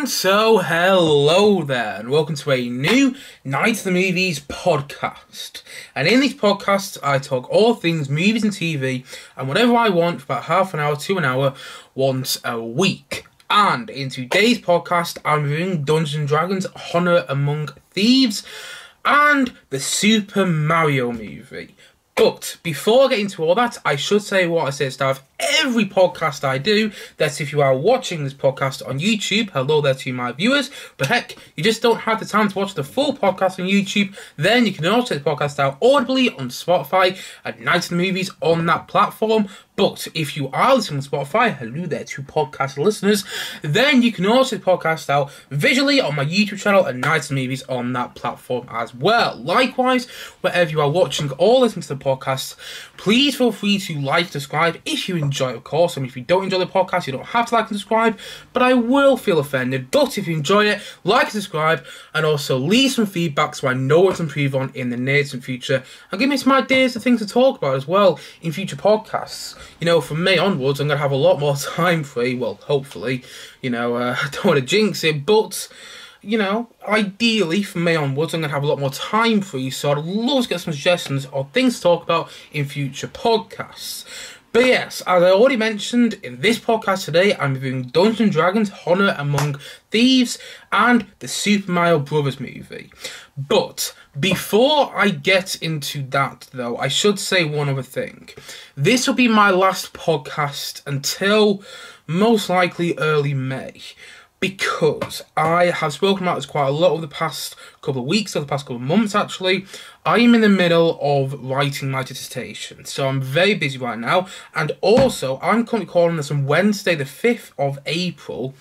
And so, hello there, and welcome to a new Night of the Movies podcast. And in these podcasts, I talk all things movies and TV, and whatever I want for about half an hour to an hour once a week. And in today's podcast, I'm reviewing Dungeons & Dragons Honor Among Thieves and the Super Mario movie. But before I get into all that, I should say what I say at the start of every podcast I do. That's if you are watching this podcast on YouTube, hello there to my viewers. But heck, you just don't have the time to watch the full podcast on YouTube, then you can also check the podcast out audibly on Spotify at Night of the Movies on that platform. But if you are listening on Spotify, hello there to podcast listeners, then you can also check the podcast out visually on my YouTube channel at Night of the Movies on that platform as well. Likewise, wherever you are watching or listening to the podcast, please feel free to like, subscribe if you enjoy it, of course. I mean, if you don't enjoy the podcast, you don't have to like and subscribe, but I will feel offended. But if you enjoy it, like and subscribe, and also leave some feedback so I know what to improve on in the near distant future, and give me some ideas of things to talk about as well in future podcasts. You know, from May onwards, I'm going to have a lot more time free, well, hopefully, I don't want to jinx it, but you know, ideally from May onwards, I'm going to have a lot more time free, so I'd love to get some suggestions or things to talk about in future podcasts. But yes, as I already mentioned, in this podcast today, I'm reviewing Dungeons & Dragons Honor Among Thieves and the Super Mario Bros. Movie. But before I get into that, though, I should say one other thing. This will be my last podcast until most likely early May, because I have spoken about this quite a lot over the past couple of weeks, or the past couple of months actually. I am in the middle of writing my dissertation, so I'm very busy right now, and also I'm currently calling this on Wednesday the 5th of April,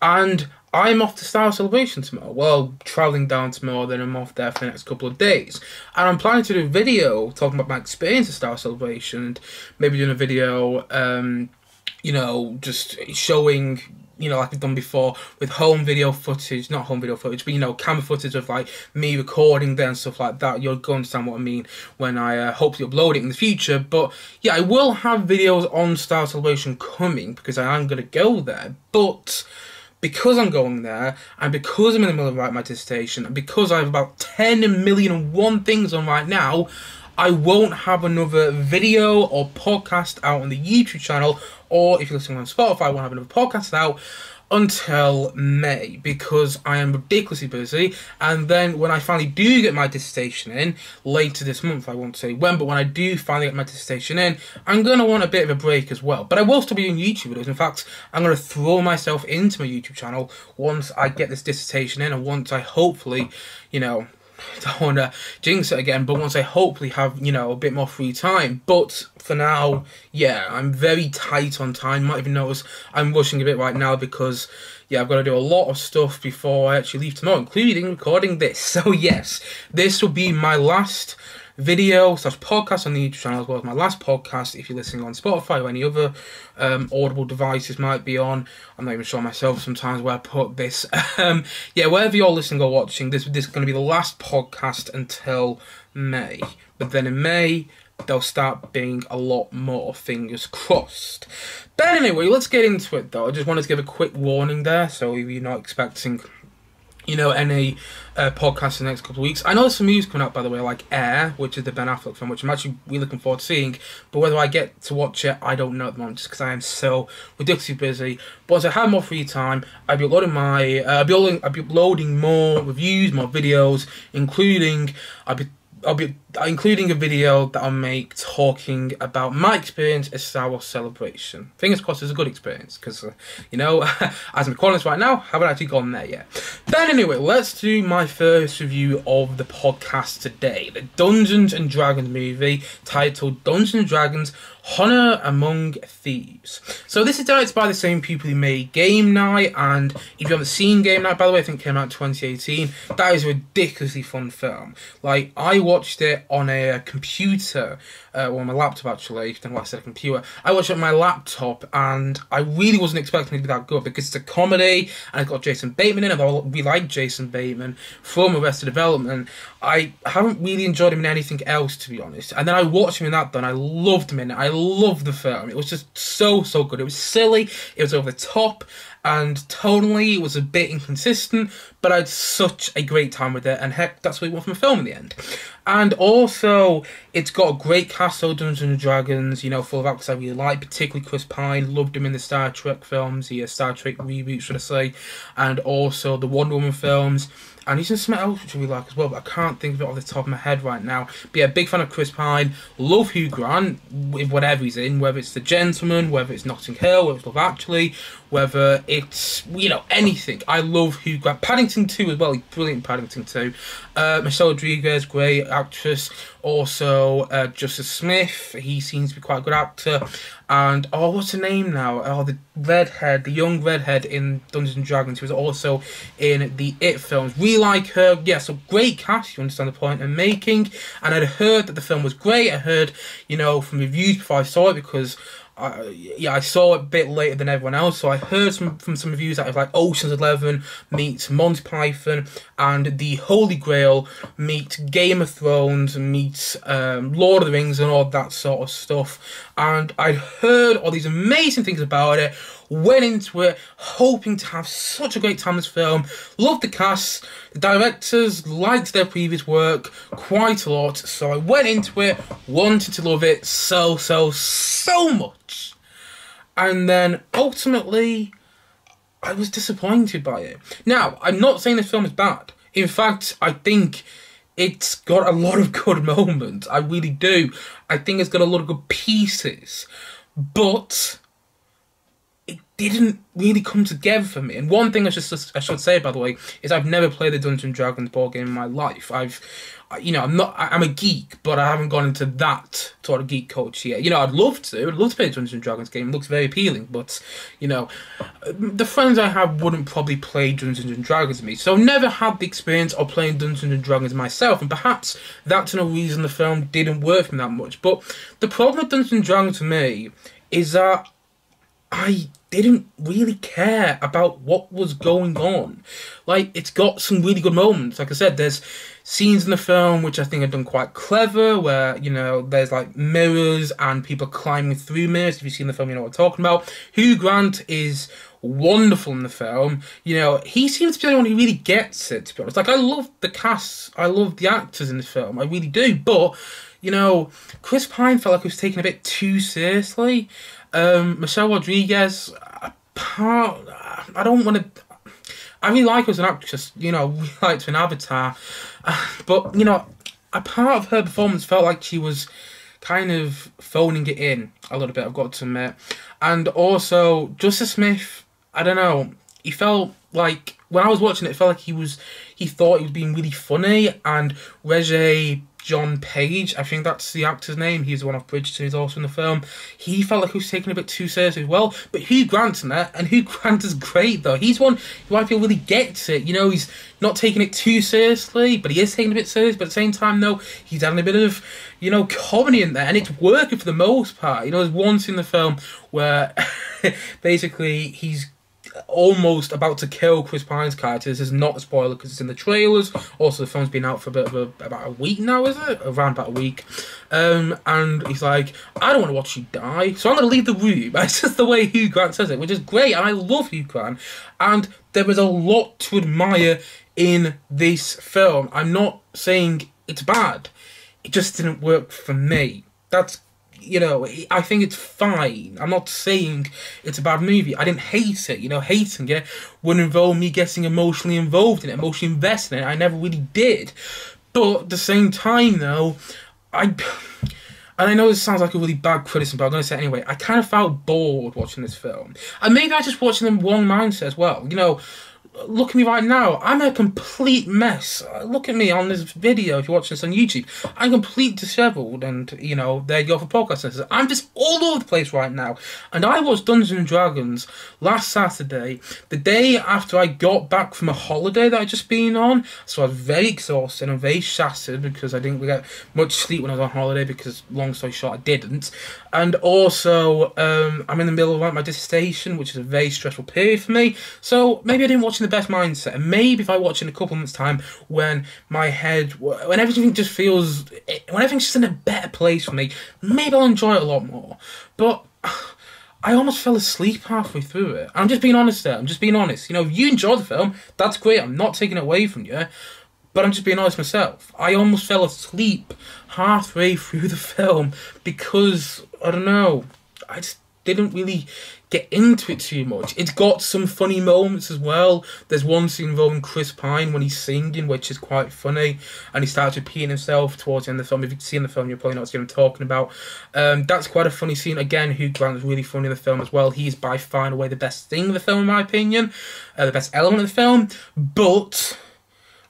and I'm off to Star Celebration tomorrow. Well, travelling down tomorrow, then I'm off there for the next couple of days. And I'm planning to do a video talking about my experience at Star Celebration, and maybe doing a video, just showing, like we've done before, with home video footage, not home video footage, but, camera footage of, like, me recording there and stuff like that. You'll go understand what I mean when I hopefully upload it in the future. But, yeah, I will have videos on Star Celebration coming, because I am going to go there. But because I'm going there, and because I'm in the middle of writing my dissertation, and because I have about 10,000,001 things on right now, I won't have another video or podcast out on the YouTube channel, or if you're listening on Spotify, I won't have another podcast out until May, because I am ridiculously busy. And then when I finally do get my dissertation in, later this month, I won't say when, but when I do finally get my dissertation in, I'm going to want a bit of a break as well. But I will still be doing YouTube videos. In fact, I'm going to throw myself into my YouTube channel once I get this dissertation in, and once I hopefully, don't want to jinx it again, but once I hopefully have, a bit more free time. But for now, yeah, I'm very tight on time. You might even notice I'm rushing a bit right now because, yeah, I've got to do a lot of stuff before I actually leave tomorrow, including recording this. So yes, this will be my last video / podcast on the YouTube channel, as well as my last podcast if you're listening on Spotify or any other audible devices might be on. I'm not even sure myself sometimes where I put this. Yeah, wherever you're listening or watching, this is going to be the last podcast until May. But then in May, there'll start being a lot more, fingers crossed. But anyway, let's get into it though. I just wanted to give a quick warning there, so if you're not expecting any podcast in the next couple of weeks. I know there's some news coming out, by the way, like Air, which is the Ben Affleck film, which I'm actually really looking forward to seeing. But whether I get to watch it, I don't know at the moment, just because I am so ridiculously busy. But as I have more free time, I'll be uploading I'll be uploading more reviews, more videos, including I'll be including a video that I'll make talking about my experience at Star Wars Celebration. Fingers crossed it's a good experience, because, as I'm recording this right now, I haven't actually gone there yet. But anyway, let's do my first review of the podcast today. The Dungeons & Dragons movie, titled Dungeons & Dragons Honor Among Thieves. So this is directed by the same people who made Game Night, and if you haven't seen Game Night, by the way, I think it came out in 2018, that is a ridiculously fun film. Like, I watched it on a computer, or on my laptop actually, then what I said a computer. I watched it on my laptop, and I really wasn't expecting it to be that good, because it's a comedy, and it's got Jason Bateman in it, although we like Jason Bateman from Arrested Development. I haven't really enjoyed him in anything else, to be honest, and then I watched him in that, and I loved him in it. I loved the film. It was just so good. It was silly, it was over the top, and tonally it was a bit inconsistent, but I had such a great time with it, and heck, that's what we want from a film in the end. And also, it's got a great cast of Dungeons and Dragons, you know, full of actors I really like, particularly Chris Pine. Loved him in the Star Trek films, the Star Trek reboot, should I say, and also the Wonder Woman films. And he's in something else which I really like as well, but I can't think of it off the top of my head right now. But yeah, big fan of Chris Pine. Love Hugh Grant, with whatever he's in, whether it's The Gentleman, whether it's Notting Hill, whether it's Love Actually, whether it's, you know, anything. I love Hugh Grant. Paddington 2 as well, he's brilliant in Paddington 2. Michelle Rodriguez, great actress. Also, Justice Smith, he seems to be quite a good actor. And, oh, what's her name now? Oh, the redhead, the young redhead in Dungeons and Dragons, who was also in the It films. Really like her. Yeah, so great cast, you understand the point I'm making. And I'd heard that the film was great. I heard, you know, from reviews before I saw it, because I saw it a bit later than everyone else, so I heard from some reviews that it was like Ocean's 11 meets Monty Python, and the Holy Grail meets Game of Thrones, meets Lord of the Rings, and all that sort of stuff. And I'd heard all these amazing things about it, went into it hoping to have such a great time with this film. Loved the cast, the directors liked their previous work quite a lot, so I went into it wanting to love it so much. And then ultimately I was disappointed by it. Now, I'm not saying this film is bad. In fact, I think it's got a lot of good moments. I really do. I think it's got a lot of good pieces. But it didn't really come together for me. And one thing I should say, by the way, is I've never played the Dungeons and Dragons board game in my life. I'm a geek, but I haven't gone into that sort of geek culture yet. You know, I'd love to play the Dungeons and Dragons game. It looks very appealing, but, you know, the friends I have wouldn't probably play Dungeons and Dragons with me. So I've never had the experience of playing Dungeons and Dragons myself, and perhaps that's no reason the film didn't work for me that much. But the problem with Dungeons and Dragons for me is that I didn't really care about what was going on. Like, it's got some really good moments. Like I said, there's scenes in the film which I think are done quite clever, where, you know, there's like mirrors and people climbing through mirrors. If you've seen the film, you know what I'm talking about. Hugh Grant is wonderful in the film. You know, he seems to be the one who really gets it, to be honest. Like, I love the cast, I love the actors in this film, I really do. But, you know, Chris Pine felt like he was taken a bit too seriously. Michelle Rodriguez, I don't want to. I really like her as an actress, you know, we liked her in Avatar, but, you know, a part of her performance felt like she was kind of phoning it in a little bit, I've got to admit. And also, Justice Smith, I don't know, he felt like, when I was watching it, it felt like he thought he was being really funny, and Regé John Page, I think that's the actor's name, he's the one off Bridgerton who's also in the film, he felt like he was taken a bit too seriously as well. But Hugh Grant's in there, and Hugh Grant is great though. He's one who I feel really gets it, you know, he's not taking it too seriously, but he is taking it a bit serious, but at the same time, no, he's adding a bit of, you know, comedy in there, and it's working for the most part. You know, there's one scene in the film where basically he's almost about to kill Chris Pine's character. This is not a spoiler because it's in the trailers. Also, the film's been out for about a week now, is it? Around about a week. And he's like, I don't want to watch you die, so I'm going to leave the room. It's just the way Hugh Grant says it, which is great, and I love Hugh Grant. And there is a lot to admire in this film. I'm not saying it's bad. It just didn't work for me. That's, you know, I think it's fine. I'm not saying it's a bad movie. I didn't hate it. You know, hating it would involve me getting emotionally involved in it, emotionally invested in it. I never really did. But at the same time, though, and I know this sounds like a really bad criticism, but I'm going to say it anyway, I kind of felt bored watching this film. And maybe I just watching them wrong mindset as well. You know, look at me right now. I'm a complete mess. Look at me on this video if you're watching this on YouTube. I'm completely dishevelled, and, you know, there you go for podcast listeners. I'm just all over the place right now. And I watched Dungeons and Dragons last Saturday, the day after I got back from a holiday that I'd just been on. So I was very exhausted and very shattered because I didn't get much sleep when I was on holiday, because, long story short, I didn't. And also, I'm in the middle of like my dissertation, which is a very stressful period for me. So maybe I didn't watch it in best mindset, and maybe if I watch it in a couple of months' time, when everything just feels, when everything's just in a better place for me, maybe I'll enjoy it a lot more. But I almost fell asleep halfway through it. I'm just being honest there. I'm just being honest. You know, if you enjoy the film, that's great. I'm not taking it away from you. But I'm just being honest myself. I almost fell asleep halfway through the film because, I don't know, I just didn't really get into it too much. It's got some funny moments as well. There's one scene involving Chris Pine when he's singing, which is quite funny, and he starts repeating himself towards the end of the film. If you've seen the film, you'll probably know what I'm talking about. That's quite a funny scene. Again, Hugh Grant is really funny in the film as well. He's by far and away the best thing in the film, in my opinion. The best element of the film. But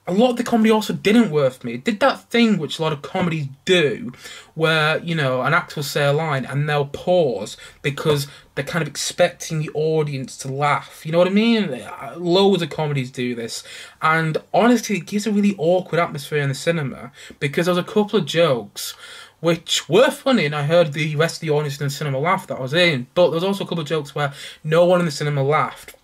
a lot of the comedy also didn't work for me. It did that thing which a lot of comedies do, where, you know, an actor will say a line and they'll pause because they're kind of expecting the audience to laugh. You know what I mean? Loads of comedies do this. And honestly, it gives a really awkward atmosphere in the cinema, because there was a couple of jokes which were funny, and I heard the rest of the audience in the cinema laugh that I was in. But there was also a couple of jokes where no one in the cinema laughed.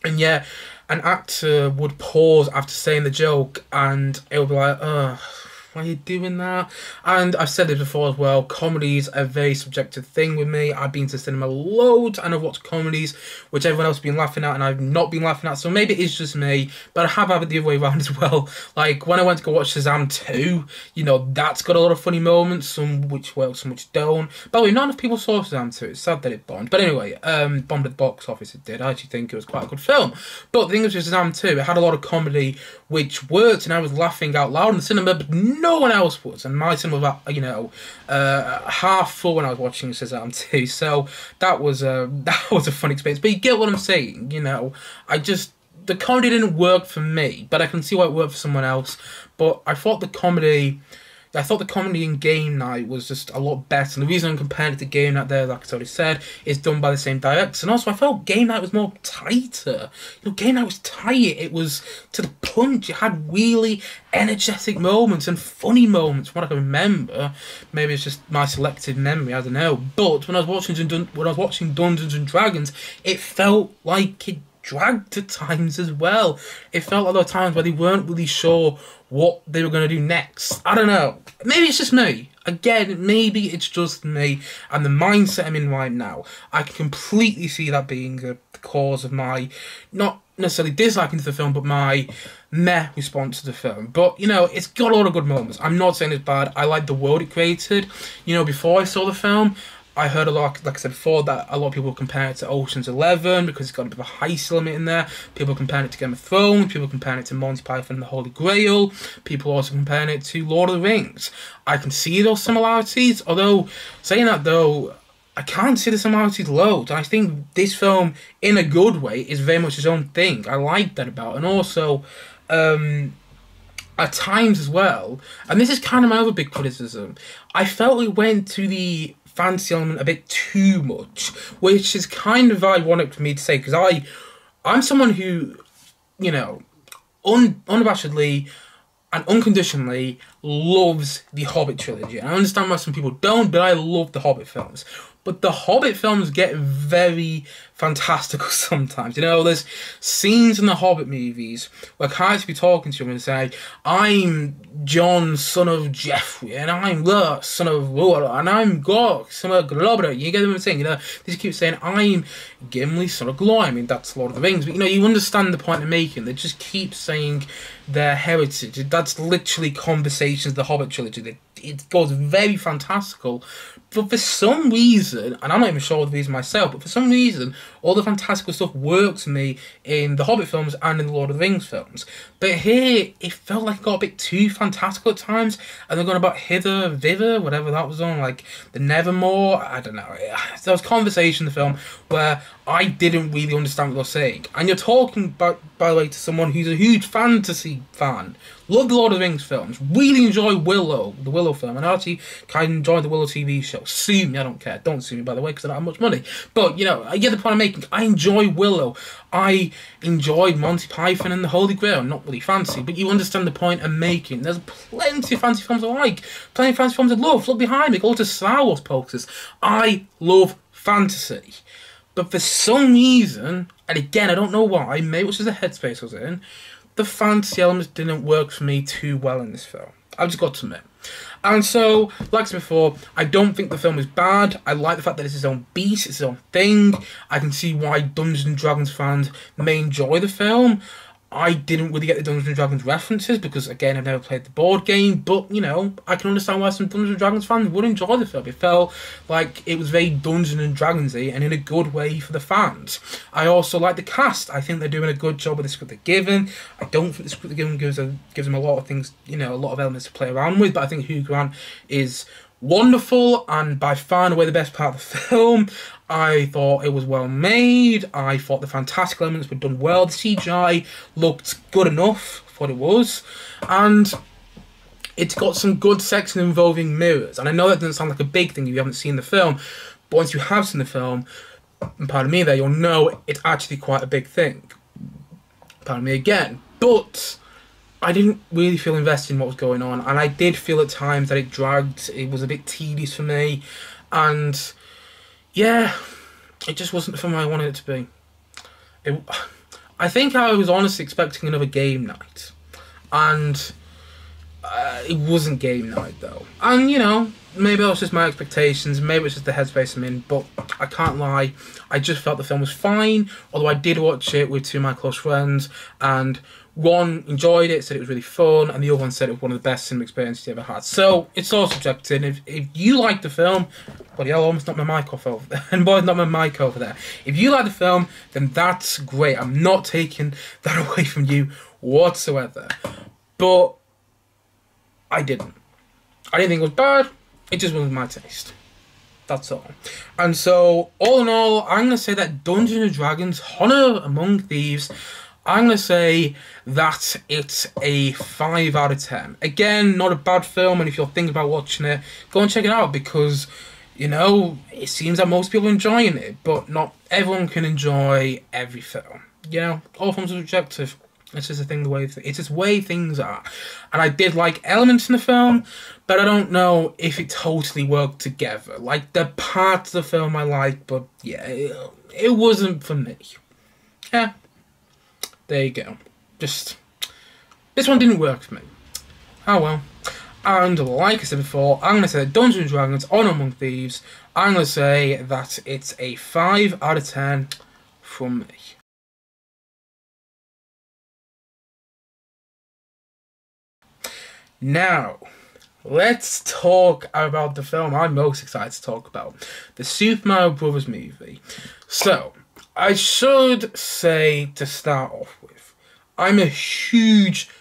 And yeah, an actor would pause after saying the joke, and it would be like, ugh, why are you doing that? And I've said this before as well, comedies are a very subjective thing with me. I've been to cinema loads, and I've watched comedies which everyone else has been laughing at, and I've not been laughing at, so maybe it's just me, but I have had it the other way around as well. Like, when I went to go watch Shazam 2, you know, that's got a lot of funny moments, some which work, some which don't. By the way, not enough people saw Shazam 2, it's sad that it bombed. But anyway, bombed at the box office, it did. I actually think it was quite a good film. But the thing was with Shazam 2, it had a lot of comedy which worked, and I was laughing out loud in the cinema, but no one else was. And my cinema was, you know, half full when I was watching Shazam 2. So that was a fun experience. But you get what I'm saying, you know. The comedy didn't work for me, but I can see why it worked for someone else. But I thought the comedy in Game Night was just a lot better. And the reason I'm comparing it to Game Night there, like I already said, is done by the same directors. And also, I felt Game Night was more tighter. You know, Game Night was tight. It was to the punch. It had really energetic moments and funny moments, from what I can remember. Maybe it's just my selective memory, I don't know. But when I was watching Dungeons and Dragons, it felt like it dragged at times as well. It felt like there were times where they weren't really sure what they were going to do next. I don't know. Maybe it's just me. Again, maybe it's just me and the mindset I'm in right now. I can completely see that being the cause of my, not necessarily disliking the film, but my meh response to the film. But, you know, it's got a lot of good moments. I'm not saying it's bad. I like the world it created. You know, before I saw the film, I heard a lot, like I said before, that a lot of people compare it to Ocean's 11 because it's got a bit of a heist element in there. People comparing it to Game of Thrones. People comparing it to Monty Python and the Holy Grail. People also comparing it to Lord of the Rings. I can see those similarities, although, saying that though, I can't see the similarities loads. I think this film, in a good way, is very much its own thing. I like that about it. And also, at times as well, and this is kind of my other big criticism, I felt it went to the fantasy element a bit too much, which is kind of ironic for me to say, because I'm someone who, you know, unabashedly and unconditionally loves the Hobbit trilogy. And I understand why some people don't, but I love the Hobbit films. But the Hobbit films get very fantastical sometimes. You know, there's scenes in the Hobbit movies where characters be talking to him and say, I'm John, son of Geoffrey, and I'm the son of Roar, and I'm Gork, son of Globber. You get what I'm saying? You know, they just keep saying, I'm Gimli, son of Glory. I mean, that's Lord of the Rings. But, you know, you understand the point they're making. They just keep saying their heritage. That's literally conversations of the Hobbit trilogy. It goes very fantastical. But for some reason, and I'm not even sure the reason myself, but for some reason, all the fantastical stuff works for me in the Hobbit films and in the Lord of the Rings films. But here, it felt like it got a bit too fantastical at times, and they're going about hither, thither, whatever that was on, like the Nevermore, I don't know. There was conversation in the film where I didn't really understand what they were saying. And you're talking, by the way, to someone who's a huge fantasy fan. Love the Lord of the Rings films. Really enjoy Willow, the Willow film. And I actually kind of enjoy the Willow TV show. Sue me, I don't care. Don't sue me, by the way, because I don't have much money. But, you know, I get the point I'm making. I enjoy Willow. I enjoyed Monty Python and the Holy Grail. Not really fancy, but you understand the point I'm making. There's plenty of fancy films I like. Plenty of fancy films I love. Look behind me. Go to Star Wars posters. I love fantasy. But for some reason, and again, I don't know why, maybe it was just the headspace I was in, the fantasy elements didn't work for me too well in this film. I've just got to admit. And so, like I said before, I don't think the film is bad. I like the fact that it's its own beast, it's its own thing. I can see why Dungeons & Dragons fans may enjoy the film. I didn't really get the Dungeons & Dragons references because, again, I've never played the board game. But, you know, I can understand why some Dungeons & Dragons fans would enjoy the film. It felt like it was very Dungeons & Dragons-y and in a good way for the fans. I also like the cast. I think they're doing a good job with the script they're given. I don't think the script they're given gives them a lot of things, you know, a lot of elements to play around with. But I think Hugh Grant is wonderful and by far and away the best part of the film. I thought it was well made. I thought the fantastic elements were done well. The CGI looked good enough for what it was. And it's got some good sex involving mirrors. And I know that doesn't sound like a big thing if you haven't seen the film. But once you have seen the film, and pardon me there, you'll know it's actually quite a big thing. Pardon me again. But I didn't really feel invested in what was going on. And I did feel at times that it dragged. It was a bit tedious for me. And yeah, it just wasn't the film I wanted it to be. I think I was honestly expecting another game night. And it wasn't game night though. And you know, maybe that was just my expectations, maybe it's just the headspace I'm in, but I can't lie, I just felt the film was fine, although I did watch it with two of my close friends, and one enjoyed it, said it was really fun, and the other one said it was one of the best cinema experiences he ever had. So, it's all subjective. If you like the film, bloody hell, I almost knocked my mic off over there, and boy, knocked my mic over there. If you like the film, then that's great. I'm not taking that away from you whatsoever. But I didn't. I didn't think it was bad, it just wasn't my taste. That's all. And so, all in all, I'm going to say that Dungeons & Dragons Honor Among Thieves, I'm going to say that it's a 5 out of 10. Again, not a bad film, and if you're thinking about watching it, go and check it out, because, you know, it seems that most people are enjoying it, but not everyone can enjoy every film. You know, all films are subjective. It's just a thing, it's just the way things are. And I did like elements in the film, but I don't know if it totally worked together. Like, the parts of the film I liked, but yeah, it wasn't for me. Yeah. There you go. Just, this one didn't work for me. Oh well. And like I said before, I'm going to say that Dungeons & Dragons Honor Among Thieves, I'm going to say that it's a 5 out of 10 from me. Now, let's talk about the film I'm most excited to talk about. The Super Mario Bros. Movie. So, I should say to start off with, I'm a huge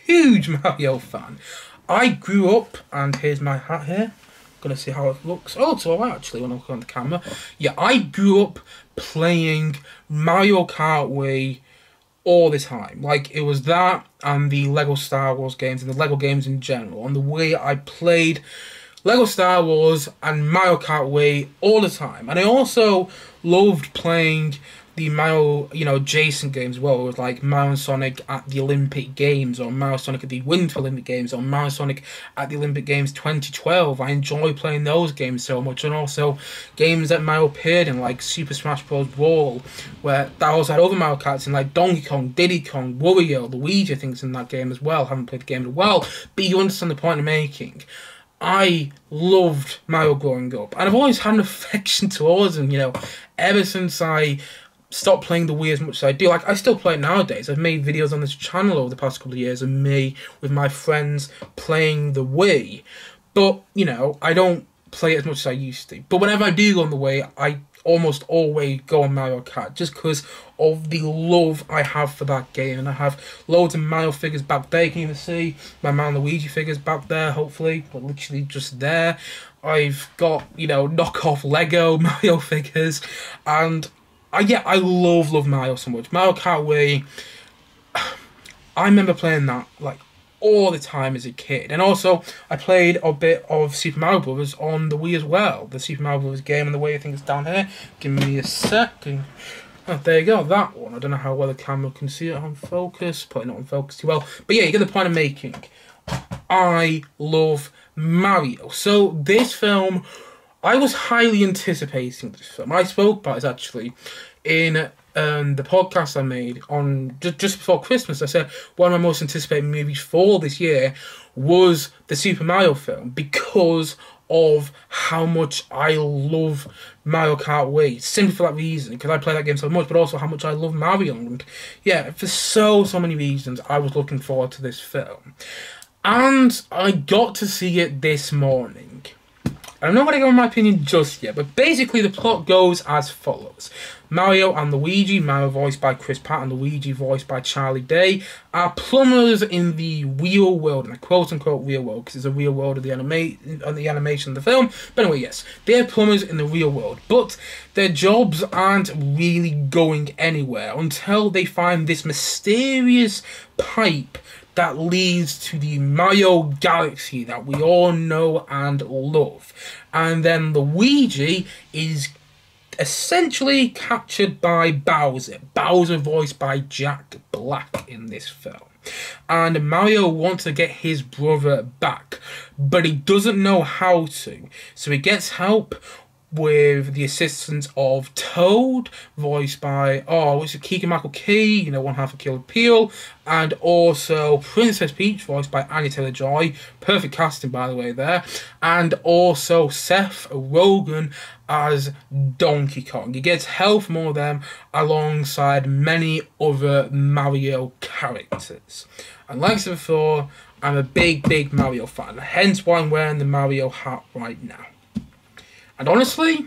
Mario fan. I grew up, and here's my hat here. Gonna see how it looks. Oh, it's alright actually when I look on the camera. Yeah, I grew up playing Mario Kart Wii all the time. Like, it was that and the Lego Star Wars games and the Lego games in general. On the Wii, I played Lego Star Wars and Mario Kart Wii all the time. And I also loved playing the Mario, you know, adjacent games as well. It was like Mario and Sonic at the Olympic Games, or Mario Sonic at the Winter Olympic Games, or Mario Sonic at the Olympic Games 2012. I enjoy playing those games so much. And also games that Mario appeared in, like Super Smash Bros. Brawl, where that also had other Mario Karts in, like Donkey Kong, Diddy Kong, Wario, Luigi, I think is in that game as well. I haven't played the game in a while, but you understand the point I'm making. I loved Mario growing up, and I've always had an affection towards him, you know, ever since I stopped playing the Wii as much as I do. Like, I still play it nowadays. I've made videos on this channel over the past couple of years of me with my friends playing the Wii, but, you know, I don't play it as much as I used to. But whenever I do go on the Wii, I almost always go on Mario Kart, just because of the love I have for that game. And I have loads of Mario figures back there. You can even see my Mario Luigi figures back there, hopefully, but literally just there. I've got, you know, knockoff Lego Mario figures, and I love Mario so much. Mario Kart Wii, I remember playing that, like, all the time as a kid. And also, I played a bit of Super Mario Bros. On the Wii as well. The Super Mario Bros. Game, and the way I think it's down here. Give me a second. Oh, there you go, that one. I don't know how well the camera can see it on focus. Probably not on focus too well. But yeah, you get the point I'm making. I love Mario. So, this film, I was highly anticipating this film. I spoke about it actually in the podcast I made on just before Christmas. I said one of my most anticipated movies for this year was the Super Mario film because of how much I love Mario Kart Wii. Simply for that reason, because I play that game so much, but also how much I love Mario. And yeah, for so many reasons, I was looking forward to this film. And I got to see it this morning. I'm not going to go in my opinion just yet, but basically the plot goes as follows. Mario and Luigi, Mario voiced by Chris Pratt and Luigi voiced by Charlie Day, are plumbers in the real world, and I quote-unquote real world, because it's a real world of the animation of the film. But anyway, yes, they're plumbers in the real world, but their jobs aren't really going anywhere until they find this mysterious pipe that leads to the Mario Galaxy that we all know and love. And then Luigi is essentially captured by Bowser. Bowser voiced by Jack Black in this film. And Mario wants to get his brother back, but he doesn't know how to. So he gets help with the assistance of Toad, voiced by, Keegan-Michael Key, one half of Killer Peel, and also Princess Peach, voiced by Anya Taylor-Joy, perfect casting by the way there, and also Seth Rogen as Donkey Kong. He gets help from all of them alongside many other Mario characters. And like I said before, I'm a big Mario fan, hence why I'm wearing the Mario hat right now. And honestly,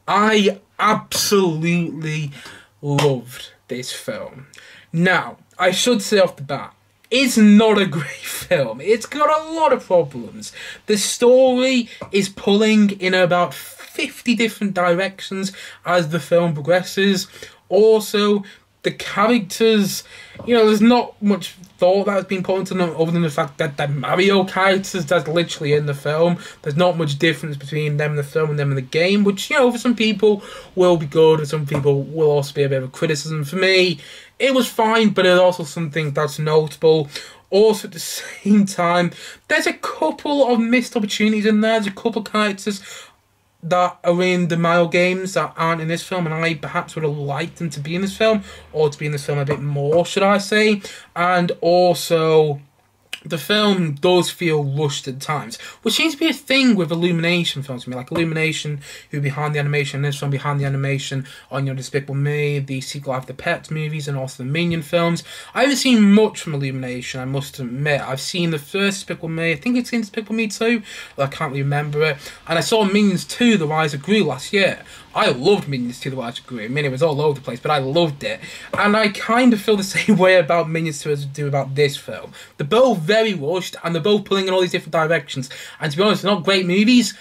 I absolutely loved this film. Now, I should say off the bat, it's not a great film. It's got a lot of problems. The story is pulling in about 50 different directions as the film progresses. Also, the characters, there's not much thought that has been put into them other than the fact that the Mario characters that's literally in the film. There's not much difference between them in the film and them in the game, which, for some people will be good and some people will also be a bit of a criticism. For me, it was fine, but it's also something that's notable. Also, at the same time, there's a couple of missed opportunities in there. There's a couple of characters that are in the Mario games that aren't in this film, and I perhaps would have liked them to be in this film, or to be in this film a bit more, should I say. And also, the film does feel rushed at times, which seems to be a thing with Illumination films to me. Like Illumination, who behind the animation in this film, behind the animation on Despicable Me, the sequel after the Pets movies, and also the Minion films. I haven't seen much from Illumination, I must admit. I've seen the first Despicable Me, I think it's in Despicable Me 2, I can't really remember it. And I saw Minions 2, The Rise of Gru last year. I loved Minions 2, The Rise of Gru. I mean, it was all over the place, but I loved it. And I kind of feel the same way about Minions 2 as I do about this film. They're both very rushed, and they're both pulling in all these different directions. And to be honest, they're not great movies,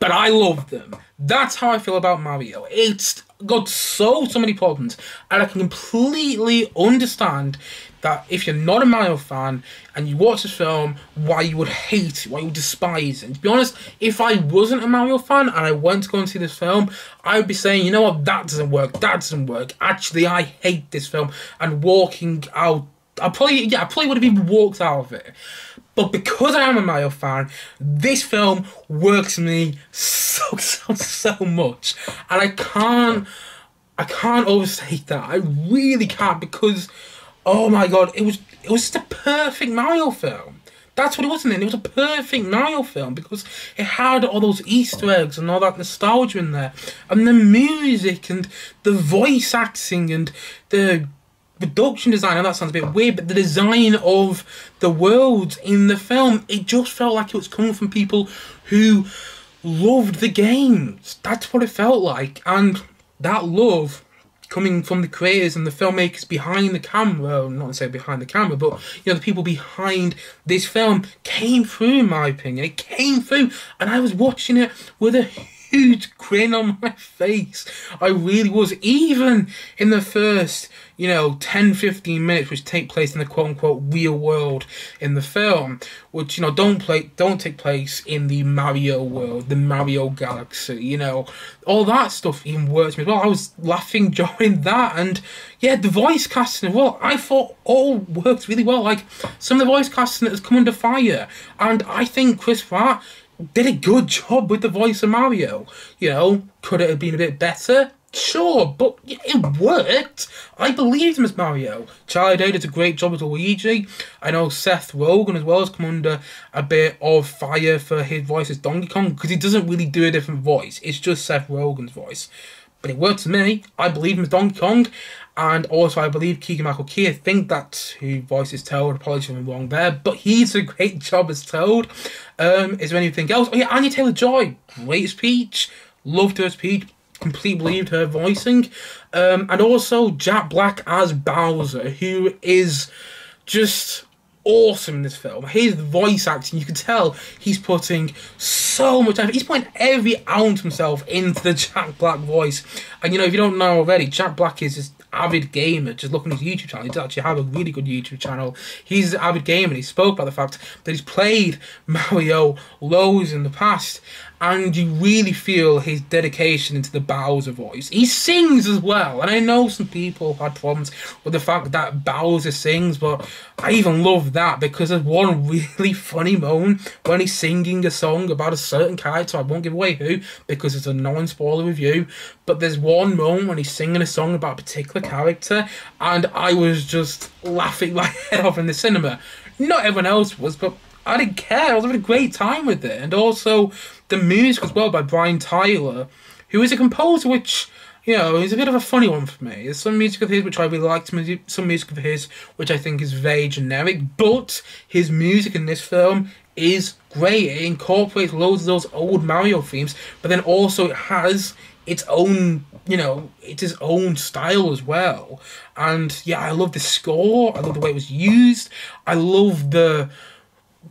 but I love them. That's how I feel about Mario. It's got so many problems, and I can completely understand that if you're not a Mario fan and you watch this film, why you would hate it, why you would despise it. And to be honest, if I wasn't a Mario fan and I went to go and see this film, I would be saying, you know what, that doesn't work. Actually, I hate this film, and walking out, I probably would have even walked out of it. But because I am a Mario fan, this film works for me so much. And I can't overstate that. I really can't, because oh my god, it was just a perfect Mario film. That's what it was, it was a perfect Mario film because it had all those Easter eggs and all that nostalgia in there. And the music and the voice acting and the production design, and that sounds a bit weird, but the design of the world in the film, it just felt like it was coming from people who loved the games. That's what it felt like. And that love coming from the creators and the filmmakers behind the camera, well, not necessarily behind the camera, but the people behind this film came through, in my opinion. It came through, and I was watching it with a huge grin on my face. I really was. Even in the first 10-15 minutes, which take place in the quote-unquote real world in the film, which don't take place in the Mario world, the Mario Galaxy, all that stuff even works for me as well. I was laughing during that, and yeah, the voice casting as well, I thought all worked really well. Like, some of the voice casting has come under fire, and I think Chris Pratt did a good job with the voice of Mario. You know, could it have been a bit better? Sure, but it worked. I believed him as Mario. Charlie Day did a great job as Luigi. I know Seth Rogen as well has come under a bit of fire for his voice as Donkey Kong, because he doesn't really do a different voice. It's just Seth Rogen's voice. But it worked for me. I believe him as Donkey Kong. And also I believe Keegan-Michael Key. I think that's who voices Toad. Apologies if I'm wrong there. But he's a great job as Toad. Is there anything else? Oh yeah, Anya Taylor-Joy. Great as Peach. Loved her as Peach. Completely believed her voicing. And also Jack Black as Bowser, who is just awesome in this film. His voice acting, you can tell he's putting so much effort. He's putting every ounce of himself into the Jack Black voice. And you know, if you don't know already, Jack Black is this avid gamer. Just look on his YouTube channel. He does actually have a really good YouTube channel. He's an avid gamer, and he spoke about the fact that he's played Mario loads in the past, and you really feel his dedication into the Bowser voice. He sings as well, and I know some people had problems with the fact that Bowser sings, but I even love that, because there's one really funny moment when he's singing a song about a certain character. I won't give away who, because it's a non-spoiler review, but there's one moment when he's singing a song about a particular character, and I was just laughing my head off in the cinema. Not everyone else was, but I didn't care. I was having a great time with it. And also the music as well by Brian Tyler, who is a composer which, you know, is a bit of a funny one for me. There's some music of his which I really liked, some music of his which I think is very generic, but his music in this film is great. It incorporates loads of those old Mario themes, but then also it has its own, you know, it's his own style as well. And yeah, I love the score. I love the way it was used. I love the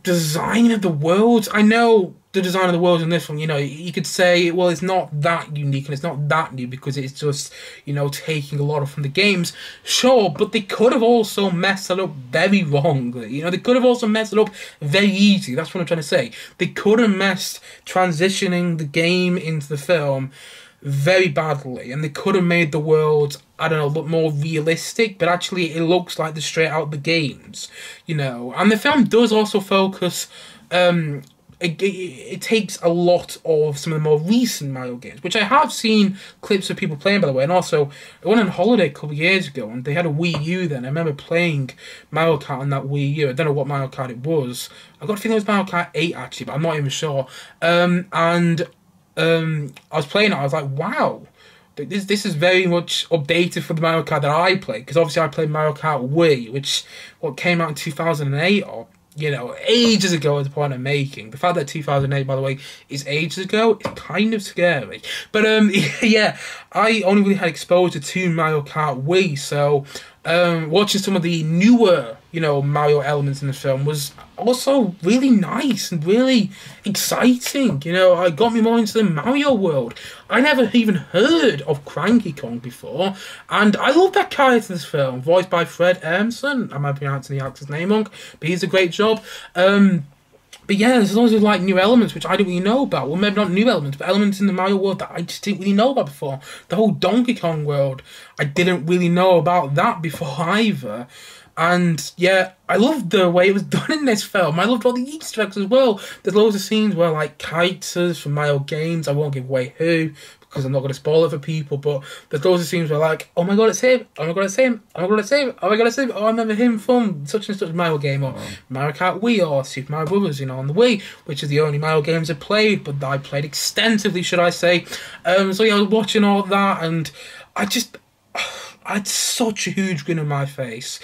design of the worlds. I know the design of the worlds in this one, you know, you could say, well, it's not that unique and it's not that new because it's just, you know, taking a lot from the games. Sure, but they could have also messed it up very wrongly. You know, they could have also messed it up very easy. That's what I'm trying to say. They could have messed transitioning the game into the film very badly, and they could have made the world, I don't know, look more realistic, but actually it looks like they're straight out of the games, you know. And the film does also focus, it takes a lot of some of the more recent Mario games, which I have seen clips of people playing, by the way. And also, I went on holiday a couple of years ago, and they had a Wii U then. I remember playing Mario Kart on that Wii U. I don't know what Mario Kart it was. I got a feeling it was Mario Kart 8, actually, but I'm not even sure. I was playing it, I was like, wow, this is very much updated for the Mario Kart that I played, because obviously I played Mario Kart Wii, which came out in 2008, or, you know, ages ago at the point I'm making. The fact that 2008, by the way, is ages ago, is kind of scary. But, yeah, I only really had exposure to Mario Kart Wii, so watching some of the newer, you know, Mario elements in the film was also really nice and really exciting. You know, it got me more into the Mario world. I never even heard of Cranky Kong before, and I love that character in this film, voiced by Fred Armisen. I might be pronouncing the actor's name wrong, but he's a great job. But yeah, there's loads of like new elements which I didn't really know about. Well, maybe not new elements, but elements in the Mario world that I just didn't really know about before. The whole Donkey Kong world, I didn't really know about that before either. And yeah, I loved the way it was done in this film. I loved all the Easter eggs as well. There's loads of scenes where like characters from Mario games, I won't give away who, because I'm not going to spoil it for people, but there's loads of scenes where like, oh my god, it's him, oh my god, it's him, oh my god, it's him, oh my god, it's him, oh I remember him from such and such Mario game, or Mario Kart Wii, or Super Mario Brothers, you know, on the Wii, which is the only Mario games I played, but I played extensively, should I say. So yeah, I was watching all that, and I had such a huge grin on my face.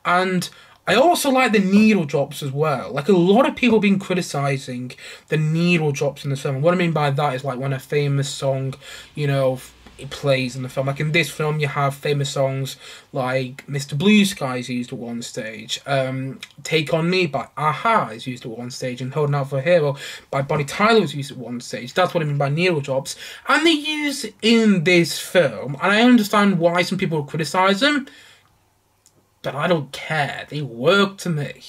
And I also like the needle drops as well. Like, a lot of people have been criticising the needle drops in the film. And what I mean by that is, like, when a famous song, you know, it plays in the film. Like, in this film, you have famous songs like Mr. Blue Sky is used at one stage. Take On Me by Aha is used at one stage. And Holding Out for a Hero by Bonnie Tyler is used at one stage. That's what I mean by needle drops. And they're used in this film. And I understand why some people criticise them, but I don't care. They work to me.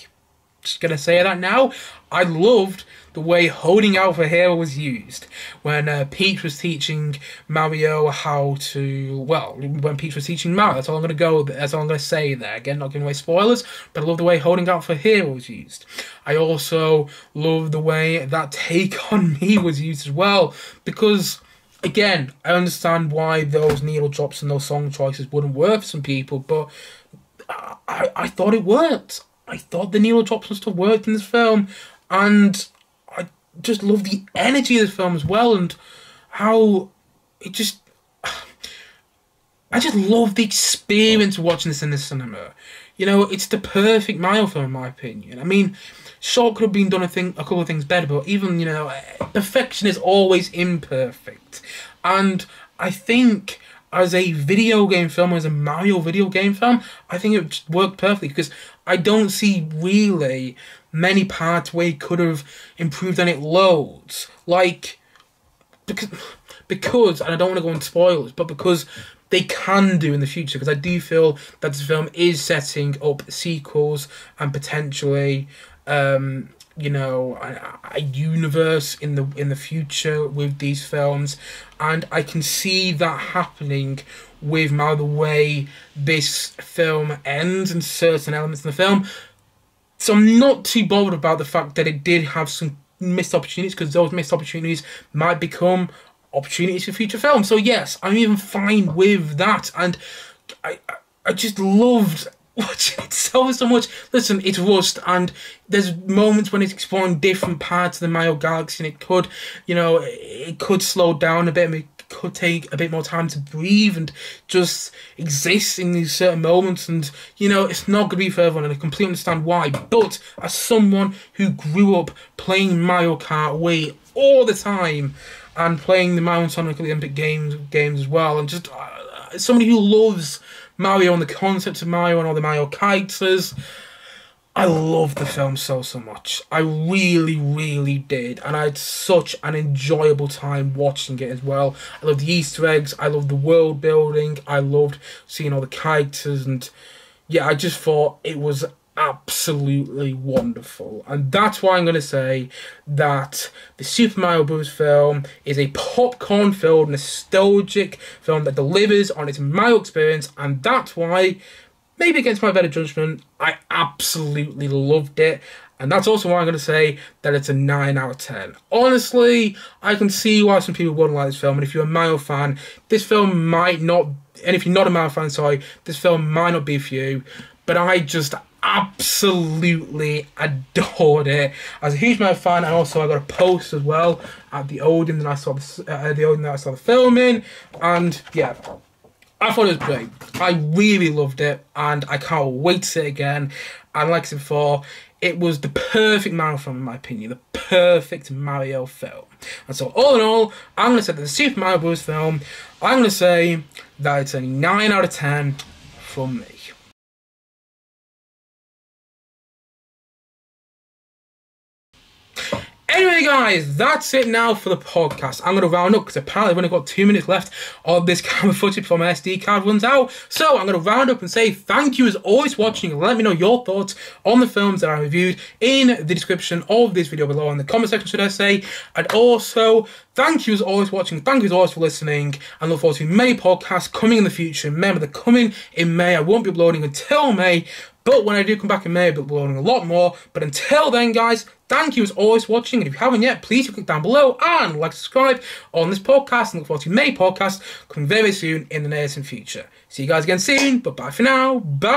Just gonna say that now. I loved the way holding out for hero was used when Peach was teaching Mario how to, well, when Peach was teaching Mario. That's all I'm gonna go. That's all I'm gonna say there. Again, not giving away spoilers, but I love the way holding out for hero was used. I also love the way that take on me was used as well, because again, I understand why those needle drops and those song choices wouldn't work for some people, but I thought it worked. I thought the needle drops and stuff worked in this film, and I just love the energy of this film as well, and how it just... I just love the experience of watching this in the cinema. You know, it's the perfect Mario film in my opinion. I mean, sure, it could have been done a couple of things better, but even, you know, perfection is always imperfect. And I think as a video game film, as a Mario video game film, I think it worked perfectly, because I don't see really many parts where he could have improved on it loads. Like, because, and I don't want to go into spoilers, but because they can do in the future, because I do feel that this film is setting up sequels and potentially, you know, a universe in the future with these films, and I can see that happening with now the way this film ends and certain elements in the film. So I'm not too bothered about the fact that it did have some missed opportunities, because those missed opportunities might become opportunities for future films. So yes, I'm even fine with that, and I just loved watching it so much. Listen, it's rushed, and there's moments when it's exploring different parts of the Mario Galaxy, and it could, you know, it could slow down a bit, and it could take a bit more time to breathe and just exist in these certain moments, and, you know, it's not going to be for everyone, and I completely understand why, but as someone who grew up playing Mario Kart Wii all the time, and playing the Mario and Sonic Olympic games as well, and just somebody who loves Mario and the concept of Mario and all the Mario characters, I loved the film so much. I really, really did, and I had such an enjoyable time watching it as well. I loved the Easter eggs, I loved the world building, I loved seeing all the characters, and yeah, I just thought it was absolutely wonderful, and that's why I'm going to say that the Super Mario Bros. Film is a popcorn-filled, nostalgic film that delivers on its Mario experience, and that's why, maybe against my better judgment, I absolutely loved it, and that's also why I'm going to say that it's a 9 out of 10. Honestly, I can see why some people wouldn't like this film, and if you're a Mario fan, this film might not, and if you're not a Mario fan, sorry, this film might not be for you, but I just absolutely adored it. As a huge Mario fan, and also I got a post as well at the Odeon that I saw the film in, and yeah, I thought it was great. I really loved it, and I can't wait to see it again. And like I said before, it was the perfect Mario film in my opinion, the perfect Mario film. And so all in all, I'm going to say that the Super Mario Bros. Film, I'm going to say that it's a 9 out of 10 from me. Anyway guys, that's it now for the podcast. I'm going to round up because apparently I've only got 2 minutes left of this camera footage before my SD card runs out. So I'm going to round up and say thank you as always for watching, and let me know your thoughts on the films that I reviewed in the description of this video below, in the comment section should I say. And also, thank you as always for watching, thank you as always for listening, and look forward to many podcasts coming in the future. Remember, they're coming in May. I won't be uploading until May, but when I do come back in May, I'll be uploading a lot more. But until then, guys, thank you as always for watching, and if you haven't yet, please click down below and like, subscribe on this podcast, and look forward to many podcasts coming very soon in the near distant future. See you guys again soon, but bye for now. Bye!